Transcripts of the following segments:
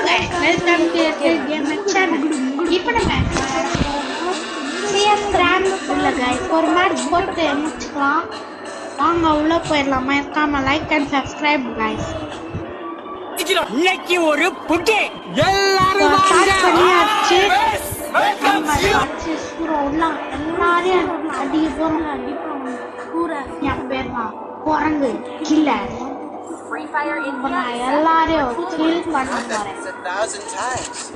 guys, welcome to Gamer channel. இப்போ நம்ம CS rank இல்ல guys, ஒரு மேட்ச் போட்டு முடிச்சுக்கலாம். வாங்க உள்ள போயிடலாம். மறக்காம லைக் அண்ட் சப்ஸ்கிரைப் guys. இன்னைக்கு ஒரு புட்டி எல்லாரும் ஸ்டார்ட் பண்ணியாச்சு. எல்லாரையும் அடிக்க போறோம். என் பேர் தான் குரங்கு கில்லர். எல்லாரையும் கில் பண்ண போறேன்.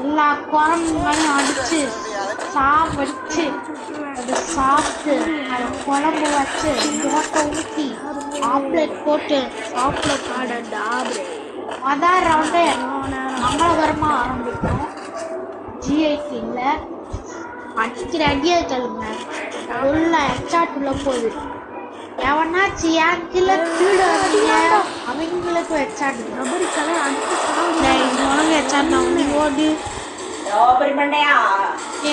எல்லா குரங்குகளையும் அடிச்சு சாப்பிட்டு அது சாப்பிட்டு அதை குழம்பு வச்சு தோட்டை ஊற்றி ஆப்லெட் போட்டு ஆப்லெட் அதான் ரவுண்டே மங்களகரமாக ஆரம்பிக்கும். ஜிஐடியில் அடிக்கிற அடியே தள்ளுங்க உள்ள எச்சாட்டுள்ள போகுது. எவனாச்சு ஏன் கீழே திருட அவங்களுக்கு வச்சாட்டு வச்சாட்டு அவங்க ஓடு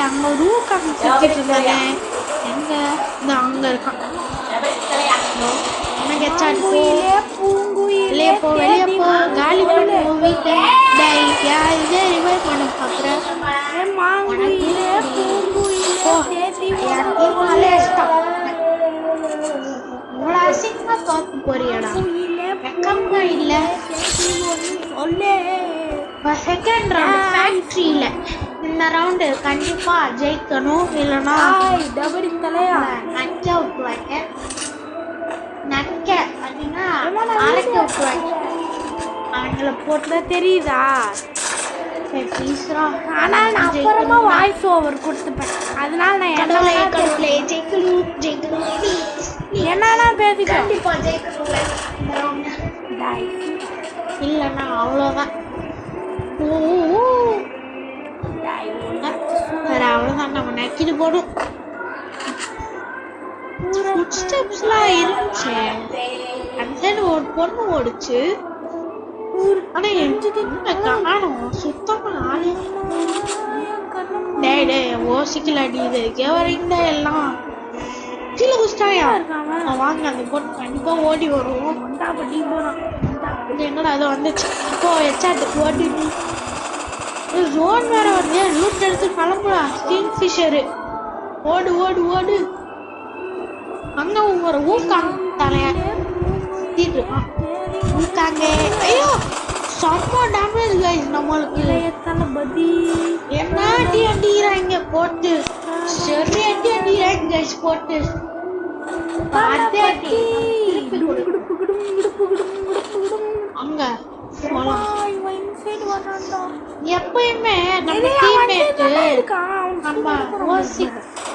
அங்க ரூக் அங்க சுத்திட்டு இருந்தாங்க. எங்க இந்த அங்க இருக்கான் எனக்கு எச்சாட்டு வெளியே போ வெளியே போ காலி பண்ணுவோம் வீட்டை இதே ரிவைவ் பண்ண பாக்குறேன். இவ்வளோ அசிங்கமா தோத்து போறியடா வெக்கம்னா இல்ல. செகண்ட் ரவுண்ட் ஃபேக்டரியில இந்த ரவுண்டு கண்டிப்பா ஜெயிக்கணும். இல்லைன்னா நக்க விட்டுவாங்க. நக்க அப்படின்னா அரைக்க விட்டுவாங்க. அவங்கள போட்டுல தெரியுதா? ஆனா நான் அப்புறமா வாய்ஸ் ஓவர் கொடுத்துப்பேன். அதனால நான் என்னன்னா பேசி கண்டிப்பா ஜெயிக்கணும். இல்லைன்னா அவ்வளோதான். அவ்வளோதான் நம்ம நக்கிட்டு போடும். ஃபுட்ஸ்டெப்ஸ்லாம் இருந்துச்சு. அந்த சைடு ஒரு பொண்ணு ஓடுச்சு. ஆனா காணும் சுத்தமா ஆளு. டேய் டேய் ஓசிக்கல அடிக்கிறதுக்கே வரீங்கடா எல்லாம். கீழே குஸ்டாயா வாங்க அந்த பொண்ணு கண்டிப்பா ஓடி வரும். என்னடா அது வந்துச்சு. இப்போ எச்சாட்டுக்கு ஓடி ஜோன் வேற வந்து லூட் எடுத்து கிளம்புடா. கிங் ஃபிஷரு ஓடு ஓடு ஓடு. அங்க ஒரு ஊக்காங்க தலையா இருக்கான். ஊக்காங்க ஐயோ செம்ம டேமேஜ் கைஸ் நம்மளுக்கு. என்ன அடி அடிக்கிறாங்க போட்டு சரி அடி அடிக்கிறாங்க கைஸ் போட்டு. அங்க எப்பயுமே நம்ம டீம்மேட் நம்ம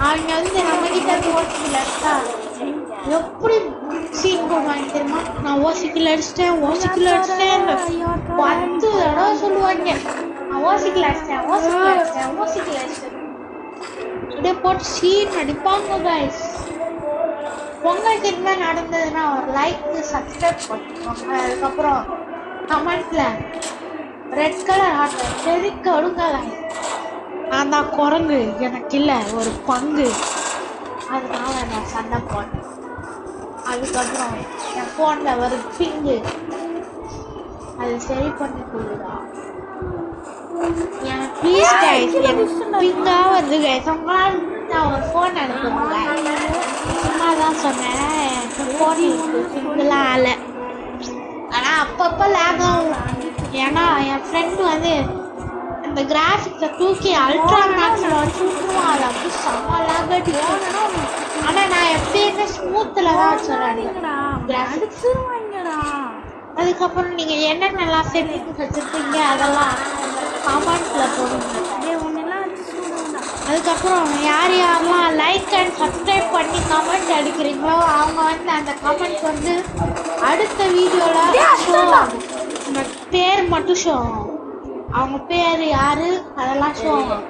அவங்க வந்து நம்ம கிட்ட ஓசிக்கல எப்படி சீன் போடுவாங்க தெரியுமா? நான் ஓசிக்கல அடிச்சிட்டேன் ஓசிக்கல அடிச்சிட்டேன் 10 தடவை சொல்லுவாங்க. நான் ஓசிக்கல அடிச்சிட்டேன் ஓசிக்கல அடிச்சிட்டேன் ஓசிக்கல அடிச்சிட்டேன் அப்படியே போட்டு சீன் அடிப்பாங்க கைஸ். உங்களுக்கு என்ன நடந்ததுன்னா ஒரு லைக் சப்ஸ்கிரைப் பண்ணிக்கோங்க. அதுக்கப்புறம் கமெண்ட்ல ரெட் கலர் ஹார்ட் தெரிக்க விடுங்க. நான் தான் குரங்கு எனக்கு இல்லை ஒரு பங்கு. அதனால நான் சண்டை போட்டேன். அதுக்கப்புறம் என் ஃபோனில் ஒரு பிங்கு அது சரி பண்ணி கொடுக்குதா எனக்கு ப்ளீஸ் கைஸ். எனக்கு பிங்காக வருது கைஸ். உங்களால் நான் ஒரு ஃபோன் அனுப்புங்க. சும்மா தான் சொன்னேன் ஃபோன் இருக்குது பிங்கெலாம் ஆலை. ஆனால் அப்பப்போ லேக் ஆகும். ஏன்னா என் ஃப்ரெண்டு வந்து இந்த கிராஃபிக்ஸை தூக்கி அல்ட்ரா மேக்ஸில் வச்சு விட்டுருவான். அது அப்படி செம்ம லேக் அடிக்கும். ஆனால் நான் எப்பயுமே ஸ்மூத்தில் தான் வச்சுறேன் கிராஃபிக்ஸ். அதுக்கப்புறம் நீங்கள் என்னென்னலாம் செட்டிங்ஸ் வச்சுருக்கீங்க அதெல்லாம் கமெண்ட்டில் போடுங்க. அதுக்கப்புறம் யார் யாரெல்லாம் லைக் அண்ட் சப்ஸ்கிரைப் பண்ணி கமெண்ட் அடிக்கிறீங்களோ அவங்க வந்து அந்த கமெண்ட் வந்து அடுத்த வீடியோவில் ஷோ ஆகும். உங்கள் பேர் மட்டும் ஷோ ஆகும். அவங்க பேர் யார் அதெல்லாம் ஷோ ஆகும்.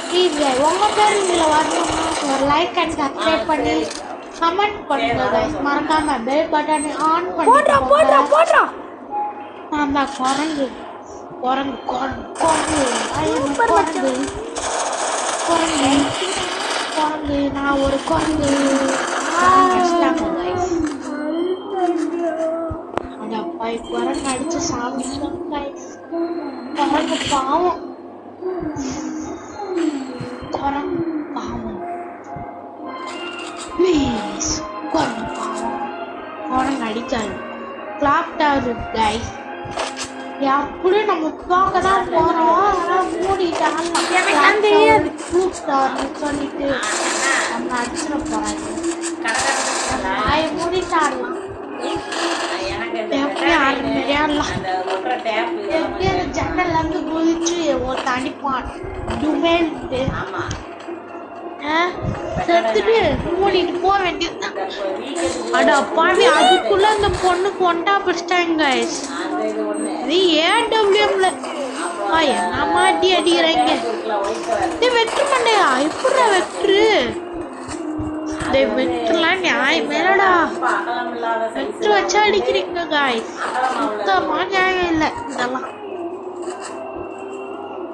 ப்ளீஸ் உங்கள் பேர் இதில் வரணும்னா ஒரு லைக் அண்ட் சப்ஸ்கிரைப் பண்ணி கமெண்ட் பண்ணுங்க கைஸ். மறக்காம பெல் பட்டனை ஆன் பண்ணி. நான் தான் குரங்கு குரங்கு குரங்கு குரங்கு குரங்கு குரங்கு குரங்கு நான் ஒரு குரங்கு. அந்த குரங்கு அடிச்சு சாப்பிட்டு குரங்கு பாவம் குரங்கு பாவம் ப்ளீஸ் குரங்கு பாவம் குரங்கு அடிக்காது கிளாக் டவர் கைஸ் எப்படி நம்ம பார்க்க தான் போறோம் ஆனா மூடிட்டாங்க சொல்லிட்டு நம்ம அடிச்சிட போறாங்க வாய மூடிட்டாடலாம் எப்படி ஆடலாம் எப்படி அந்த ஜன்னல்ல இருந்து குதிச்சு ஒரு தடிப்பான் டுமேல்ட்டு செத்துட்டு மூடிட்டு போக வேண்டியதுதான் அட பாவி அதுக்குள்ள அந்த பொண்ணு கொண்டா பிடிச்சிட்டாங்க கைஸ் இது ஏடபிள்யூஎம்ல என்ன மாட்டி அடிக்கிறீங்க வெற்று மண்டையா இப்படா வெற்று வெற்றுலாம் நியாயம் மேலடா வெற்று வச்சு அடிக்கிறீங்க காய்ஸ் சுத்தமா நியாயம் இல்லை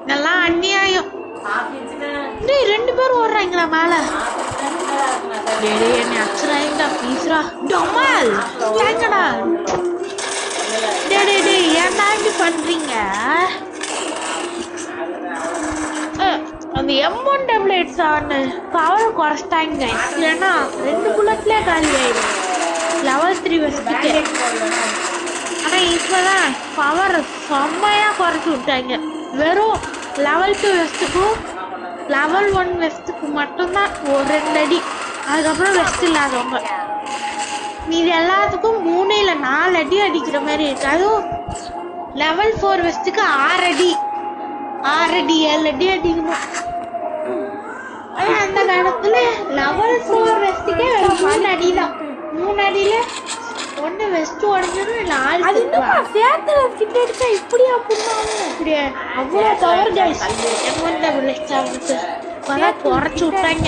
இதெல்லாம் அநியாயம் டேய் 2 பேர் ஓடுறாங்களா மேல டேய் என்ன அச்சறாங்க ப்ளீஸ்ரா டமால் ஏங்கடா டேய் டேய் ஏன்டா இப்படி பண்றீங்க அந்த M1 டேப்லெட்ஸ் ஆன பவர் குறைச்சிட்டாங்க இல்லைன்னா 2 புல்லட்லேயே காலி ஆயிடும் லெவல் 3 வெஸ்ட்டுக்கு ஆனால் இப்போதான் பவர் செம்மையாக குறைச்சி விட்டாங்க வெறும் லெவல் 2 வெஸ்ட்டுக்கும் லெவல் 1 வெஸ்ட்டுக்கு மட்டும்தான் ஒரு 2 அடி அதுக்கப்புறம் வெஸ்ட் இல்லாதவங்க மீது எல்லாத்துக்கும் 3 இல்லை 4 அடி அடிக்கிற மாதிரி இருக்கு அதுவும் லெவல் 4 வெஸ்ட்டுக்கு 6 அடி 7 அடி அடிக்கணும் அந்த காலத்துல லெவல் 4 வெஸ்ட்டுக்கே 3 அடி தான் 3 அடியில ஒன்று வெஸ்ட் உடஞ்சிடும் இல்லை 6 சேர்த்து வெஸ்ட் அடிச்சா இப்படியா பண்ணாங்க இப்படியா அவ்வளோ பவர் கைஸ் எம்மந்த விளைச்சா குறைச்சி விட்டாங்க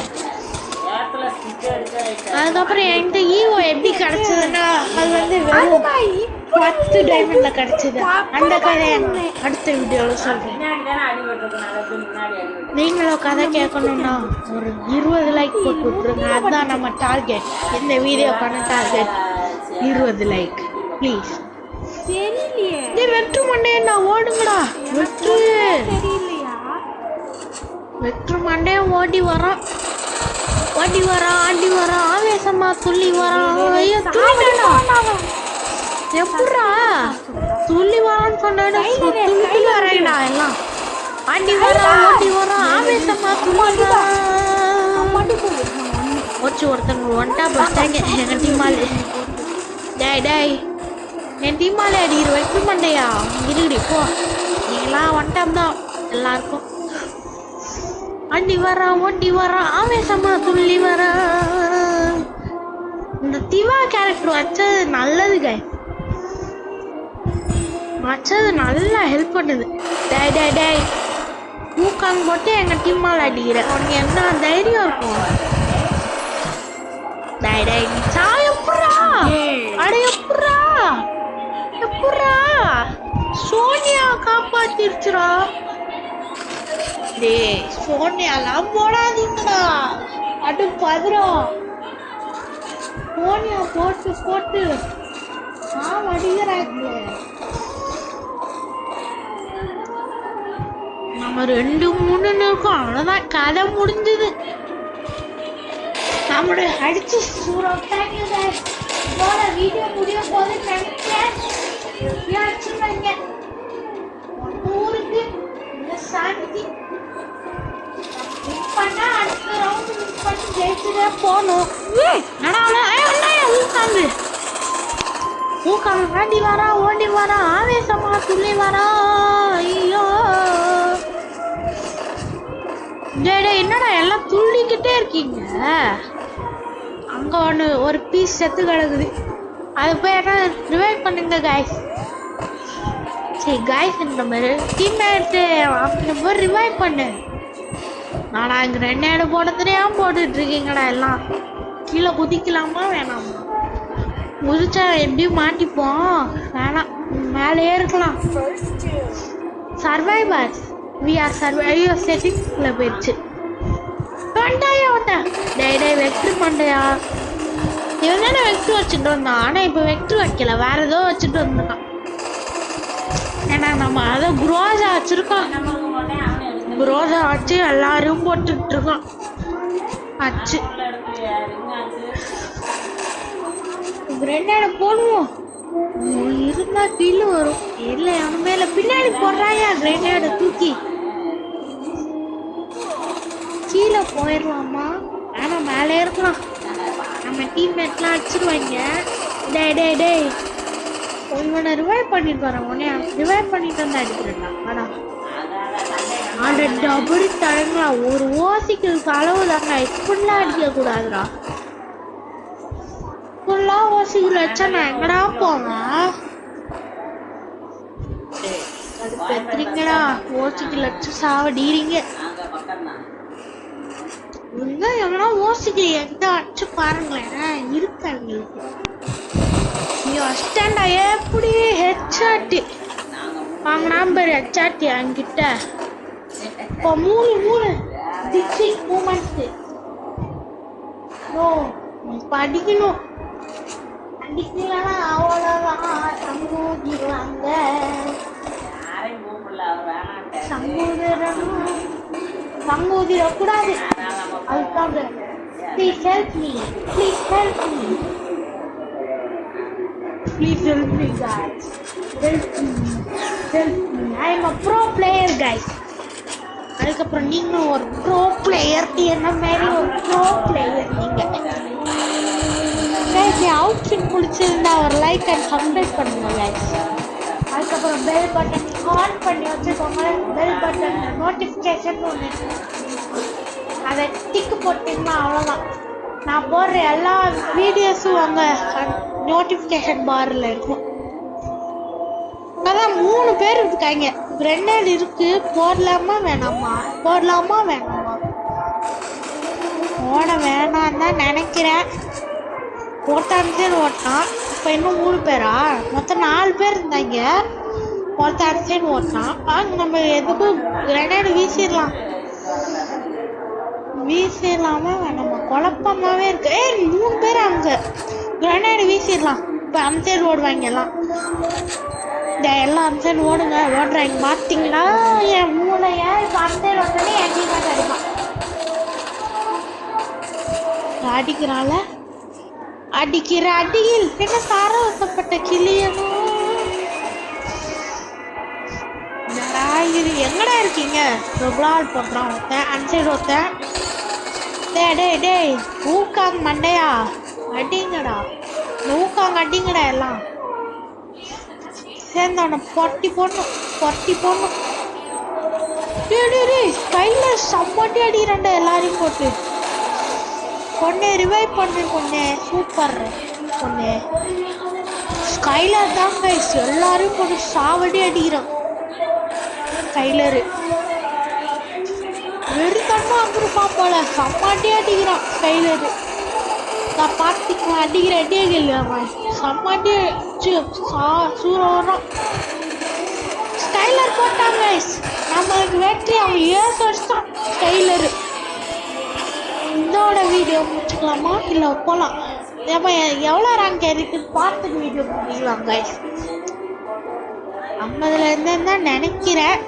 அதுக்கப்புறம் என்கிட்ட ஈவோ எப்படி கிடைச்சதுன்னா அது வந்து வெறும் 10 டைமண்ட்ல கிடைச்சது அந்த கதையை அடுத்த வீடியோவில் சொல்றேன் நீங்களும் கதை கேட்கணும்னா ஒரு 20 லைக் போட்டு விட்டுருங்க அதுதான் நம்ம டார்கெட் இந்த வீடியோக்கான டார்கெட் 20 லைக் ப்ளீஸ் தெரியலையே வெற்று மண்டே நான் ஓடுங்கடா வெற்று மண்டே ஓடி வரான் ஆண்டி வரான் ஆவேசமா துள்ளி வரான் ஐயோ துள்ளிடா எப்படா துள்ளி வரான்னு சொன்னா துள்ளி வரேன்டா எல்லாம் ஆண்டி வரான் ஓடி வரான் ஆவேசமா துள்ளி வச்சு ஒருத்தங்க ஒன்ட்டா பஸ்டாங்க எங்க டீமாலே டேய் என் டீமாலே அடிக்கிற வெற்றி மண்டையா இருடி போ நீங்களாம் ஒன் டைம் தான் எல்லாருக்கும் ஆண்டி வரான் ஓட்டி வரான் ஆவேசமா துள்ளி வரான் இந்த திவா கேரக்டர் வச்சது நல்லது கை வச்சது நல்லா ஹெல்ப் பண்ணுது டேய் ஊக்காங்க போட்டு எங்க டீமால் அடிக்கிற உனக்கு என்ன தைரியம் இருக்கும் டேய் எப்படா அட எப்படா சோனியா காப்பாத்திருச்சுடா டேய் சோனியாலாம் போடாதீங்கடா அடு பதறம் சோனியா போட்டு அடிக்கிறாங்க நம்ம 2-3 இருக்கோம் அவ்வளவுதான் கதை முடிஞ்சது நம்மளுடைய அடிச்சு சூறாங்க வீடியோ முடிய போது நினைக்கிறேன் அடிச்சுருவாங்க ஊருக்கு இந்த சாந்தி பண்ணா அடுத்த ரவுண்ட் மிஸ் பண்ணி ஜெயிச்சுட்டே போகணும் ஊக்காங்க ஓடி வரா ஆவேசமா துள்ளி வரா ஐயோ டேய் என்னடா எல்லாம் துள்ளிக்கிட்டே இருக்கீங்க அங்க ஒரு பீஸ் செத்து கிடக்குது அது போய் என்ன ரிவைவ் பண்ணுங்க காய்ஸ் சரி காய்ஸ் நம்ம டீம்மேட்டு அப்படி போய் ரிவைவ் பண்ணு நானா இங்க 2 இடம் போடுறதுலையா போட்டுட்டு இருக்கீங்கடா எல்லாம் கீழே குதிக்கலாமா வேணாமா குதிச்சா எப்படியும் மாட்டிப்போம் வேணாம் மேலே இருக்கலாம் சர்வைவர்ஸ் வி ஆர் சர்வைவ் செட்டிங்ஸ்ல போயிடுச்சு டேய் வெக்டர் மண்டையா இவன் தானே வெக்டர் வச்சுட்டு வந்தான் ஆனா இப்ப வெக்டர் வைக்கல வேற ஏதோ வச்சுட்டு வந்தான் ஏன்னா நம்ம அதை குரோஸா வச்சு இருக்கான். ரோஜா வச்சு எல்லாரும் போட்டுட்டு இருக்கான். அச்சு கிரேனேட் போடுவோம். இருந்தா கீழே வரும். இல்ல அவன் மேல பின்னாடி போடுறாயா கிரேனேட தூக்கி கீழே போயிடலாமா? ஆனா மேலே இருக்கலாம். நம்ம டீம்மேட்லாம் அடிச்சிருவாங்க. டேய் இவனை ரிவைவ் பண்ணிட்டு வரேன். உடனே ரிவைவ் பண்ணிட்டு வந்து அடிக்கிறேன்டா. ஆனா அந்த டபுள் தடங்களா ஒரு ஓசிக்கு அளவு தாங்க. இப்படிலாம் அடிக்க கூடாதுடா. ஃபுல்லா ஓசிகள் வச்சா நான் எங்கடா போவேன்? அது பெத்துறீங்கடா. ஓசிகள் வச்சு சாவடிறீங்க. இங்க எங்கன்னா ஓசிகள் எங்க அடிச்சு பாருங்களேன். இருக்காங்க அஸ்டாண்டா எப்படி ஹெட்ஷாட்டு வாங்கினா பேர் ஹெட்ஷாட்டு என்கிட்ட. இப்போ மூணு டிஸ்ட்ரிக்ட் மூமெண்ட்ஸு படிக்கணும். அடிக்கலன்னா அவ்வளோதான் சங்கூதிடுவாங்க. சங்கூதிடக்கூடாது. அதுக்காக please help me, please help me, please help me guys, help me. I am a pro player guys. அதுக்கப்புறம் நீங்களும் ஒரு ப்ரோ பிளேயர். என்ன மாதிரி ஒரு ப்ரோ பிளேயர் நீங்க. அவுட்ஃபிட் பிடிச்சிருந்தா ஒரு லைக் அண்ட் சப்ஸ்கிரைப் பண்ணுங்க கைஸ். அதுக்கப்புறம் பெல் பட்டன் ஆன் பண்ணி வச்சுக்கோங்க. பெல் பட்டன் நோட்டிஃபிகேஷன் ஒன்று அதை டிக்கு போட்டிங்கன்னா அவ்வளோதான். நான் போடுற எல்லா வீடியோஸும் அங்கே நோட்டிஃபிகேஷன் பாரில் இருக்கும். அதான் 3 பேர் இருக்காங்க. கிரெனேட் இருக்கு. போடலாமா வேணாமா? ஓட வேணாம் தான் நினைக்கிறேன். ஒருத்தன் ஓட்டான். இப்போ இன்னும் 3 பேரா? மொத்தம் 4 பேர் இருந்தாங்க. ஒருத்தன் ஓட்டான். நம்ம எதுக்கும் கிரெனேட் வீசிடலாமா வேணாமா? குழப்பமாவே இருக்கு. 3 பேர் அங்க கிரெனேட் வீசிடலாம். இப்போ அந்த சைடு ஓடுவாங்க எல்லாம். எல்லாம் அந்த சைடு ஓடுறாங்க. பார்த்தீங்களா என் மூளைய? இப்போ அந்த சைடு ஓட்டனே என் டீம் தான் அடிப்பான். அடிக்கிறாள். அடிக்கிற அடியில் என்ன சாரவசப்பட்ட கிளியனும். இது எங்கடா இருக்கீங்க? விளாட் போடுறான் ஒருத்தன். அந்த சைடு ஒருத்தன். டேய் ஊக்காங்க மண்டையா அடிங்கடா. ஊக்காங்க அடிங்கடா. எல்லாம் சேர்ந்து அவனை பொட்டி போடணும். கையில சம்மட்டி அடிக்கிறான்டா எல்லாரையும் போட்டு. பொண்ணு ரிவைவ் பண்ணு. பொண்ணு சூப்பர். பொண்ணு ஸ்கைலர் தான் கைஸ். எல்லாரையும் போட்டு சாவடி அடிக்கிறான். ஸ்கைலரு வெறுத்தன்னா அங்கிருப்பான் போல. சம்மாட்டி அடிக்கிறான் ஸ்கைலரு. நான் பார்த்துக்கலாம். அடிக்கிற அடியே கேள்வி சம்மாட்டி சூரம் ஸ்கைலர் போட்டாங்க கைஸ். நம்மளுக்கு வெற்றி. அவன் வச்சுட்டான் ஸ்கைலரு. இதோட வீடியோ முடிச்சுக்கலாமா இல்லை போகலாம்? எவ்வளோ ரேங்க் இருக்குன்னு பார்த்துட்டு வீடியோ முடிக்கலாம் கைஸ். 50ல இருந்தேன்னு தான் நினைக்கிறேன்.